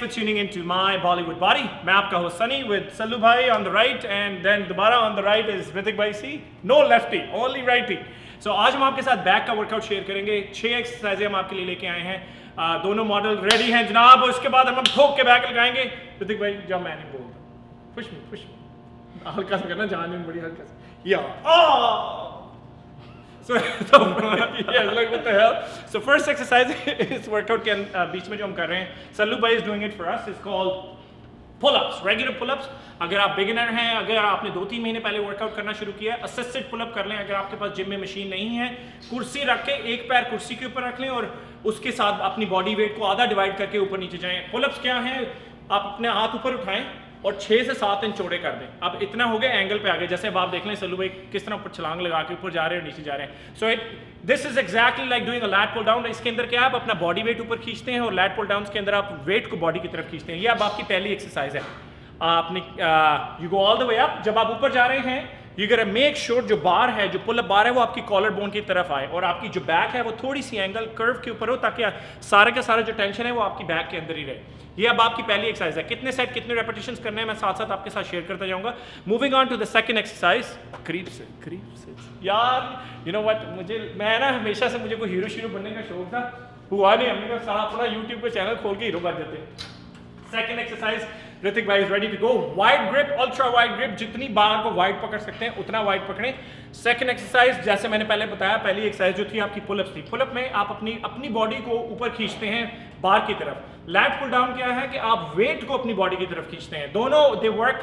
for tuning into my Bollywood body. मैं आपका host Sunny with Sallu bhai on the right and then दोबारा on the right is Ritik bhai C. No lefty, only righty. So आज हम आपके साथ back का workout share करेंगे. 6 एक्सरसाइजें हम आपके लिए लेके आए हैं. दोनों मॉडल रेडी हैं जनाब. उसके बाद हम ठोक के बैक लगाएंगे. रितिक भाई जब मैं नहीं बोलता, पुश मी हल्का सा करना, जान में बड़ी हल्का सा. या So yeah, like what the hell? So first exercise is workout के बीच में जो हम कर रहे हैं, Sallu bhai is doing it for us. It's called pull-ups, regular pull-ups. अगर आप बिगिनर हैं, अगर आपने 2-3 महीने पहले वर्कआउट करना शुरू किया है, असिस्टेड पुल-अप कर लें. अगर आपके पास जिम में मशीन नहीं है, कुर्सी रख के एक पैर कुर्सी के ऊपर रख लें और उसके साथ अपनी बॉडी वेट को आधा डिवाइड करके ऊपर नीचे जाएं. पुल-अप्स क्या हैं? आप अपने हाथ ऊपर उठाएं और 6 से 7 इंच चौड़े कर दें. अब इतना हो गया, एंगल पे आ गए. जैसे अब आप देख लें सल्लू भाई किस तरह ऊपर छलांग लगा के ऊपर जा रहे हैं और नीचे जा रहे हैं. So this is exactly like doing a lat pull down. इसके अंदर क्या आप अपना बॉडी वेट ऊपर खींचते हैं और लैट पुल डाउन के अंदर आप वेट को बॉडी की तरफ खींचते हैं. ये अब आपकी पहली एक्सरसाइज है. आपने you go all the way up. जब आप ऊपर जा रहे हैं यू गोटा मेक श्योर जो बार है, जो पुल अप बार है, वो आपकी कॉलर बोन की तरफ आए और आपकी जो बैक है वो थोड़ी सी एंगल कर्व के ऊपर हो, ताकि सारे का सारा जो टेंशन है वो आपकी बैक के अंदर ही रहे. ये अब आपकी पहली एक्सरसाइज है. कितने सेट कितने रेपिटेशंस करने हैं मैं साथ साथ आपके साथ शेयर करता जाऊंगा. Moving on to the second exercise. करीब से यार यू नो व्हाट, मैं ना हमेशा से मुझे कोई हीरो बनने का शौक था. हुआ नहीं, हमने कहा अपना यूट्यूब पे चैनल खोल के हीरो बन जाते हैं. सेकंड एक्सरसाइज, ऋतिक भाई is ready to go. Wide grip, ultra wide grip. जितनी बार को वाइड पकड़ सकते हैं उतना वाइड पकड़ें. सेकंड एक्सरसाइज जैसे मैंने पहले बताया, पहली एक्सरसाइज जो थी आपकी पुल-अप्स थी. पुल-अप में आप अपनी बॉडी को ऊपर खींचते हैं बार की तरफ. लैट पुल डाउन क्या है कि आप वेट को अपनी बॉडी की तरफ खींचते हैं. दोनों दे वर्क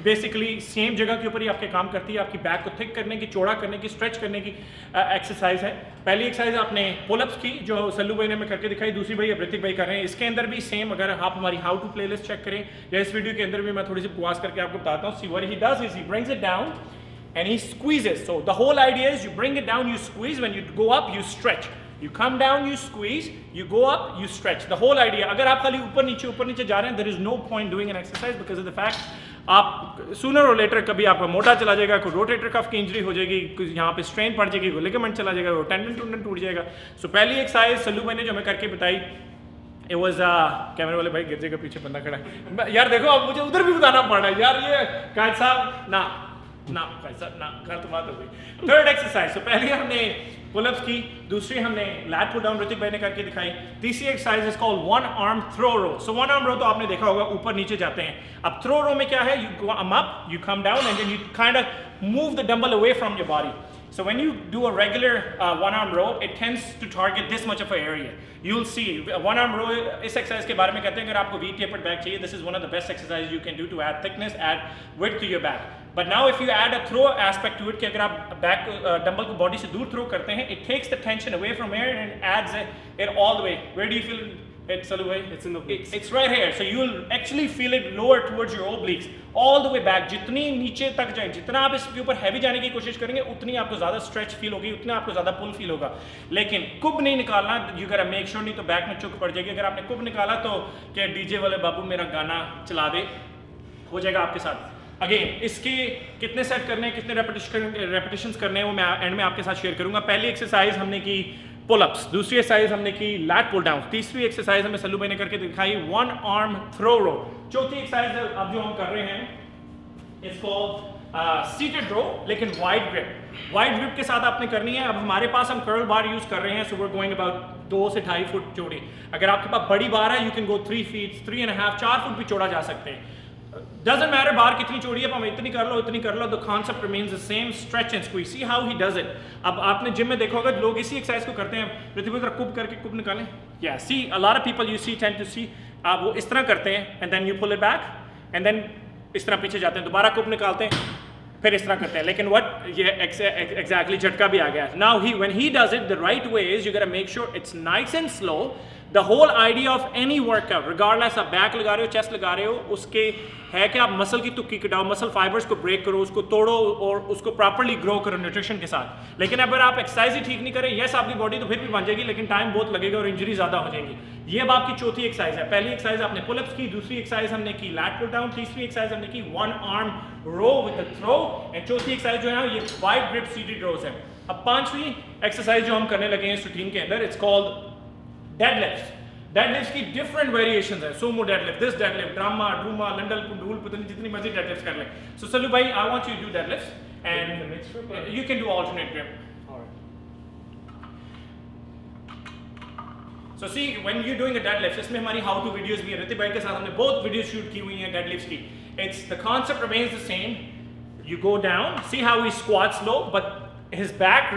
बेसिकली सेम जगह के ऊपर ही आपके काम करती है. आपकी बैक को थिक करने की, चौड़ा करने की, स्ट्रेच करने की एक्सरसाइज है. पहली एक्सरसाइज आपने पुल-अप्स की जो सल्लू भाई ने मैं करके दिखाई. दूसरी भाई अब ऋतिक भाई कर रहे हैं. इसके अंदर भी सेम, अगर आप हमारी हाउ टू प्लेलिस्ट चेक करें या इस वीडियो के अंदर भी मैं थोड़ी सी बकवास करके आपको बताता हूँ. See what he does is he brings it down and he squeezes. So the whole idea is you bring it down, you squeeze. When you go up, you stretch. You come down, you squeeze. You go up, you stretch. The whole idea. अगर आप खाली ऊपर नीचे जा रहे हैं, there is no point doing an exercise because of the fact आप sooner or later कभी आपका मोटा चला जाएगा, कोई रोटेटर कफ की इंजरी हो जाएगी, यहाँ पे स्ट्रेन पड़ जाएगी, कोई लिगामेंट चला जाएगा, वो टेंडन टूट जाएगा. सो पहली एक्सरसाइज सल्लू भाई ने जो मैं करके बताई, It was कैमरे वाले भाई गिर जाएगा, पीछे बंदा खड़ा है यार. देखो अब मुझे उधर भी बताना पड़ रहा है यार. ये कायद साहब ना कर तो बात हो गई. Third exercise. तो पहले हमने पुल-अप्स की, दूसरी हमने लैट पुल डाउन ऋतिक भाई ने करके दिखाई. तीसरी exercise is called one arm throw row. So one arm row तो आपने देखा होगा ऊपर नीचे जाते हैं. अब थ्रो रो में क्या है, you go up, you come down and then you kind of move the dumbbell away from your body. So when you do a regular one-arm row, it tends to target this much of an area. You'll see one-arm row. इस exercise के बारे में कहते हैं अगर आपको V-tapered back चाहिए, this is one of the best exercises you can do to add thickness, add width to your back. But now if you add a throw aspect to it, कि अगर आप बैक डंबल को body से दूर throw करते हैं, it takes the tension away from here and adds it all the way. Where do you feel it, Sallu bhai? It's in the obliques. It's right here. So you'll actually feel it lower towards your obliques, all the way back. जितनी नीचे तक जाए, जितना आप इसके ऊपर heavy जाने की कोशिश करेंगे, उतनी आपको ज़्यादा स्ट्रेच फील होगी, उतना आपको ज़्यादा पुल फील होगा. लेकिन कुब नहीं निकालना. यू गोटा मेक श्योर, नहीं तो बैक में चुक पड़ जाएगी. अगर आपने कुब निकाला तो क्या डीजे वाले बाबू मेरा गाना चला दे, हो जाएगा आपके साथ. अगेन इसके कितने सेट करने हैं, कितने रेपिटेशंस करने हैं, वो मैं एंड में आपके साथ शेयर करूंगा. पहली एक्सरसाइज हमने की पुल-अप्स, दूसरी एक्सरसाइज हमने की लैट पुल डाउन, तीसरी एक्सरसाइज हमें सल्लू भाई ने करके दिखाई वन आर्म थ्रो रो. चौथी एक्सरसाइज अब जो हम कर रहे हैं इसको सीटेड रो, लेकिन वाइड ग्रिप. वाइड ग्रिप के साथ आपने करनी है. अब हमारे पास हम कर्ल बार यूज कर रहे हैं, so we are going about 2 से 2.5 फुट चौड़ी. अगर आपके पास बड़ी बार है, you can go 3 feet, 3.5, 4 foot भी चौड़ा जा सकते हैं. Doesn't matter बार कितनी चौड़ी है, हमें इतनी कर लो. The concept remains the same. Stretch and squeeze. See how he does it. अब आपने जिम में देखा होगा लोग इसी एक्सरसाइज को करते हैं. ऋतिक भाई कुब करके कुब निकालें. Yeah, see a lot of people you see tend to see आप वो इस तरह करते हैं and then you pull it back and then इस तरह पीछे जाते हैं, दोबारा कुब निकालते हैं, फिर इस तरह करते हैं. लेकिन what ये exactly झटका भी आ गया. Now when he does it the right way is you gotta make sure it's nice and slow. The whole idea of any workout, regardless आप बैक लगा रहे हो, चेस्ट लगा रहे हो, उसके है कि आप मसल की तुक्की कटाओ, मसल फाइबर्स को ब्रेक करो, उसको तोड़ो और उसको प्रॉपर्ली ग्रो करो न्यूट्रिशन के साथ. लेकिन अगर आप एक्सरसाइज ही ठीक नहीं करें, यस आपकी बॉडी तो फिर भी बन जाएगी, लेकिन टाइम बहुत लगेगा और इंजरी ज़्यादा हो जाएगी. ये अब आपकी चौथी एक्सरसाइज है. पहली एक्सरसाइज आपने पुल-अप्स की, दूसरी एक्सरसाइज हमने की लैट पुल डाउन, तीसरी एक्सरसाइज हमने की one arm row with the throw, and चौथी एक्सरसाइज जो है ये वाइड ग्रिप सीटेड रोज है. अब पांचवी एक्सरसाइज जो हम करने लगे हैं इस रूटीन के अंदर, इट्स कॉल्ड डेडलिफ्ट्स. डेडलिफ्ट की डिफरेंट वेरिएशंस है, सोमो डेडलिफ्ट, दिस डेडलिफ्ट, ड्रामा, ड्रूमा, लंडल, पुंडूल, पता नहीं जितनी मर्जी डेडलिफ्ट कर लें. So सल्लू भाई, I want you to do deadlifts and you can do alternate grip. So see, when you're doing a deadlift, इसमें हमारी how to videos भी है. ऋतिक भाई के साथ हमने बहुत videos shoot की हुई हैं deadlifts की. It's the concept remains the same. You go down, see how he squats low, but his back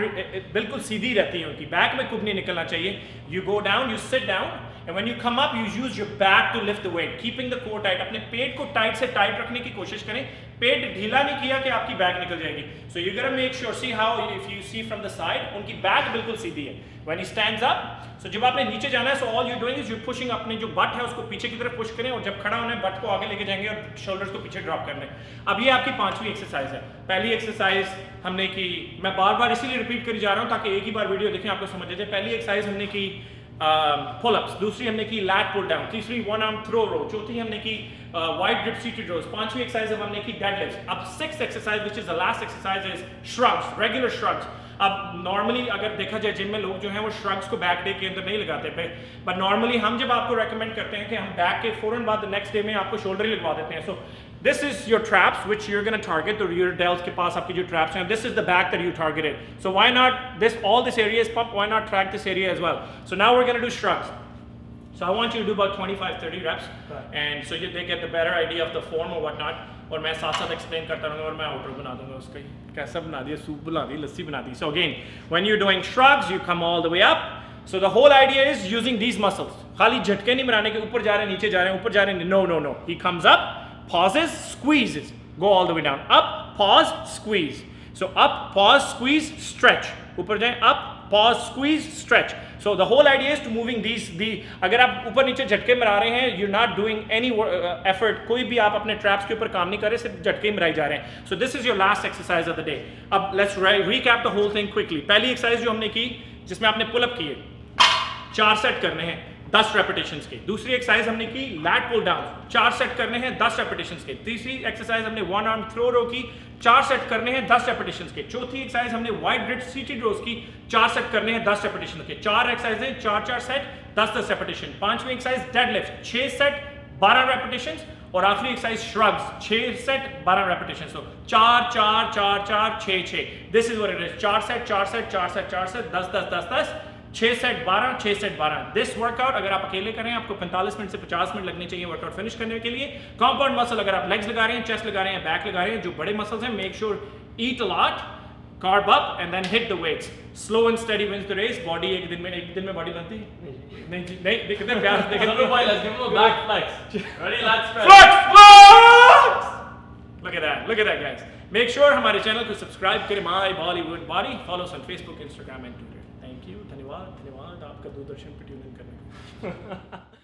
बिल्कुल सीधी रहती है उनकी. Back में कुछ नहीं निकलना चाहिए. You go down, you sit down, and when you come up, you use your back to lift the weight, keeping the core tight. अपने पेट को टाइट से टाइट रखने की कोशिश करें. पेट ढीला नहीं किया कि आपकी बैक निकल जाएगी. So you gotta make sure, see how if you see from the side, उनकी बैक बिल्कुल सीधी है. When he stands up, so जब आपने नीचे जाना है, so all you're doing is you're pushing अपने जो बट है उसको पीछे की तरफ पुश करें और जब खड़ा होना है बट को आगे लेके जाएंगे और शोल्डर्स को पीछे ड्रॉप करने. अब ये आपकी 5वीं एक्सरसाइज है. पहली एक्सरसाइज हमने की, मैं बार बार इसीलिए रिपीट करी जा रहा हूँ ताकि एक ही बार वीडियो देखें आपको समझ आ जाए. पहली एक्सरसाइज हमने की पुल-अप्स, दूसरी हमने की लैट पुल डाउन, तीसरी वन आर्म थ्रो रो, चौथी हमने की वाइड ग्रिप सीटेड रोज, 5वीं एक्सरसाइज हमने की डेडलिफ्ट. अब 6th exercise which is the last exercise is shrugs, regular shrugs. अब नॉर्मली अगर देखा जाए जिम में लोग जो हैं वो श्रग्स को बैक डे के अंदर नहीं लगाते पे, बट नॉर्मली हम जब आपको रेकमेंड करते हैं कि हम बैक के फौरन बाद नेक्स्ट डे में आपको शोल्डर ही लगवा देते हैं. सो this is your traps which you're going to target, तो your delts के पास आपकी जो traps हैं, this is the back that you targeted. So why not this, all this area is pumped, why not track this area as well? So now we're going to do shrugs. So I want you to do about 25-30 reps, and so they get the better idea of the form or whatnot. और मैं साथ साथ explain करता रहूँगा और मैं outro बना दूंगा उसका. कैसा बना दिया, सूप बना दी, लस्सी बना दी. So again, when you're doing shrugs, you come all the way up. So the whole idea is using these muscles. खाली झटके नहीं बनाने के, ऊपर जा रहे हैं, नीचे जा रहे हैं, ऊपर जा रहे हैं. No, no, no. He comes up, pauses, squeezes, go all the way down. Up, pause, squeeze. So up, pause, squeeze, stretch. ऊपर जाएं, up, pause, squeeze, stretch. So the whole idea is to moving these. अगर आप ऊपर नीचे झटके मरा रहे हैं, you're not doing any effort. कोई भी आप अपने traps के ऊपर काम नहीं कर रहे, सिर्फ झटके मराई जा रहे हैं. So this is your last exercise of the day. अब let's recap the whole thing quickly. पहली exercise जो हमने की, जिसमें आपने pull up किए, 4 सेट करने हैं 10 रेपिटेशंस के. दूसरी एक्सरसाइज हमने की लैट पुल डाउन, 4 सेट करने हैं 10 रेपिटेशंस के. तीसरी एक्सरसाइज हमने वन आर्म थ्रो रो की, 4 सेट करने हैं 10 रेपिटेशंस के. चौथी एक्सरसाइज हमने वाइड ग्रिप सीटेड रोज की, 4 सेट करने हैं 10 रेपिटेशंस के. 4 एक्सरसाइजें, 4 सेट, 10 रेपिटेशन. 5वीं एक्सरसाइज डेडलिफ्ट, 6 सेट 12 रेपिटेशंस. और आखिरी एक्सरसाइज श्रग्स, 6 सेट 12 रेपिटेशंस. तो 4 4 4 4 6 6. This is what it is. 4 set 4 set 4 set 4 set 10 10 10 10, 6 set 12, 6 set 12. This workout अगर आप अकेले करें आपको 45 मिनट से 50 मिनट लगने चाहिए वर्कआउट फिनिश करने के लिए. कंपाउंड मसल अगर आप लेग्स लगा रहे हैं, चेस्ट लगा रहे हैं, बैक लगा रहे हैं, जो बड़े मसल्स हैं, make sure eat a lot, carb up and then hit the weights. Slow and steady wins the race. Body एक दिन में बॉडी बनती नहीं देखते हैं प्यार देखें. Let's give him a back flex. Ready, let's flex. Look at that guys. Make sure हमारे चैनल को सब्सक्राइब करें, my Bollywood body. Follow us on Facebook, Instagram and Twitter. Thank you, धन्यवाद आपका दूरदर्शन पे ट्यून इन करने